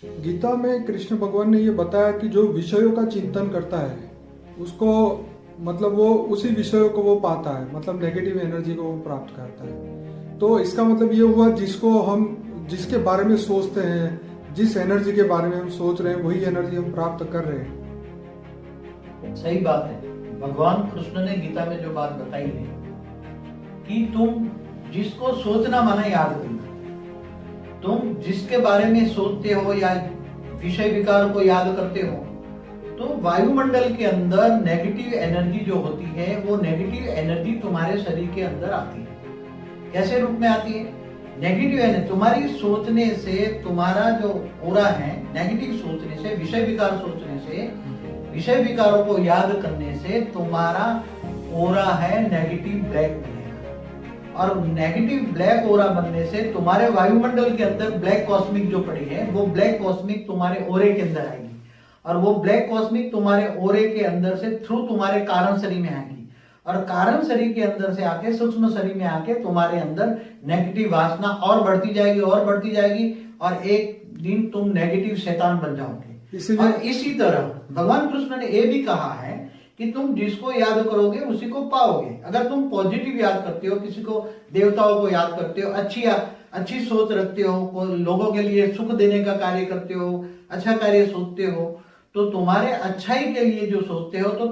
गीता में कृष्ण भगवान ने ये बताया कि जो विषयों का चिंतन करता है उसको मतलब वो उसी विषयों को वो पाता है, मतलब नेगेटिव एनर्जी को वो प्राप्त करता है। तो इसका मतलब ये हुआ जिसको हम जिसके बारे में सोचते हैं, जिस एनर्जी के बारे में हम सोच रहे हैं वही एनर्जी हम प्राप्त कर रहे हैं। सही बात है। भगवान कृष्ण ने गीता में जो बात बताई है कि तुम जिसको सोचना माना याद करना, तुम जिसके बारे में सोचते हो या विषय विकार को याद करते हो, तो वायुमंडल के अंदर नेगेटिव एनर्जी जो होती है वो नेगेटिव एनर्जी तुम्हारे शरीर के अंदर आती है। कैसे रूप में आती है? नेगेटिव एनर्जी तुम्हारी सोचने से, तुम्हारा जो ऑरा है, नेगेटिव सोचने से, विषय विकार सोचने से, विषय विकारों को याद करने से तुम्हारा ऑरा है नेगेटिव ब्लैक बनेगा। और नेगेटिव ब्लैक ऑरा बनने से तुम्हारे वायुमंडल के अंदर ब्लैक कॉस्मिक जो पड़ी है वो ब्लैक कॉस्मिक तुम्हारे ऑरे के अंदर आएगी, और वो ब्लैक कॉस्मिक तुम्हारे ऑरे के अंदर से थ्रू तुम्हारे कारण शरीर में आएगी, और कारण शरीर के अंदर से आके सूक्ष्म शरीर में आके तुम्हारे अंदर नेगेटिव वासना और बढ़ती जाएगी और बढ़ती जाएगी, और एक दिन तुम नेगेटिव शैतान बन जाओगे। और इसी तरह भगवान कृष्ण ने यह भी कहा है कि तुम जिसको याद करोगे उसी को पाओगे। अगर तुम पॉजिटिव याद करते हो, किसी को, देवताओं को याद करते हो, अच्छी सोच रखते हो, लोगों के लिए सुख देने का कार्य करते हो, अच्छा कार्य सोचते हो, तो तुम्हारे अच्छाई के लिए जो सोचते हो तो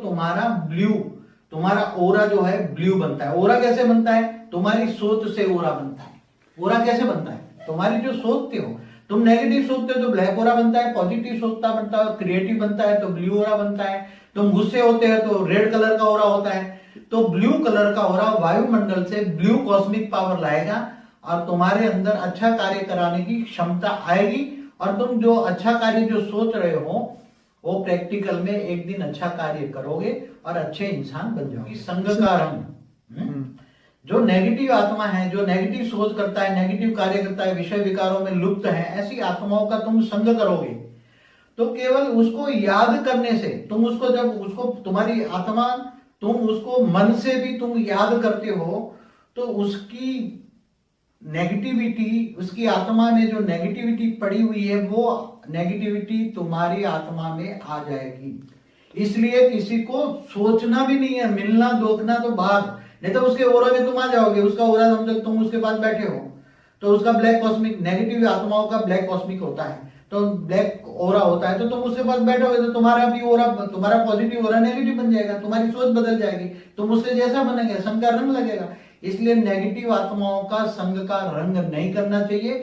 तुम्हारा ओरा जो है ब्लू बनता है। ओरा कैसे बनता है? तुम्हारी सोच से ओरा बनता है। ओरा कैसे बनता है? तुम्हारी जो सोचते हो, तुम नेगेटिव सोचते हो तो ब्लैक ओरा बनता है, पॉजिटिव सोचता बनता है, क्रिएटिव बनता है तो ब्लू ओरा बनता है, तुम गुस्से होते हैं तो रेड कलर का ओरा होता है। तो ब्लू कलर का ओरा वायुमंडल से ब्लू कॉस्मिक पावर लाएगा और तुम्हारे अंदर अच्छा कार्य कराने की क्षमता आएगी, और तुम जो अच्छा कार्य जो सोच रहे हो वो प्रैक्टिकल में एक दिन अच्छा कार्य करोगे और अच्छे इंसान बन जाओगे। संग का रंग, जो नेगेटिव आत्मा है, जो नेगेटिव सोच करता है, नेगेटिव कार्य करता है, विषय विकारों में लुप्त है, ऐसी आत्माओं का तुम संग करोगे तो केवल उसको याद करने से, तुम उसको जब उसको तुम्हारी आत्मा, तुम उसको मन से भी तुम याद करते हो तो उसकी नेगेटिविटी, उसकी आत्मा में जो नेगेटिविटी पड़ी हुई है वो नेगेटिविटी तुम्हारी आत्मा में आ जाएगी। इसलिए किसी को सोचना भी नहीं है, मिलना दोखना तो बाद, नहीं तो उसके ओरा में तुम आ जाओगे। उसका ओरा समझो तुम उसके पास बैठे हो तो उसका ब्लैक कॉस्मिक, नेगेटिव आत्माओं का ब्लैक कॉस्मिक होता है, तो ब्लैक ओरा होता है, तो तुम उसके पास बैठोगे तो तुम्हारा भी ओरा, तुम्हारा पॉजिटिव ओरा नेगेटिव बन जाएगा, तुम्हारी सोच बदल जाएगी, तुम उससे जैसा बनेंगे, संग का रंग लगेगा। इसलिए नेगेटिव आत्माओं का संग का रंग नहीं करना चाहिए।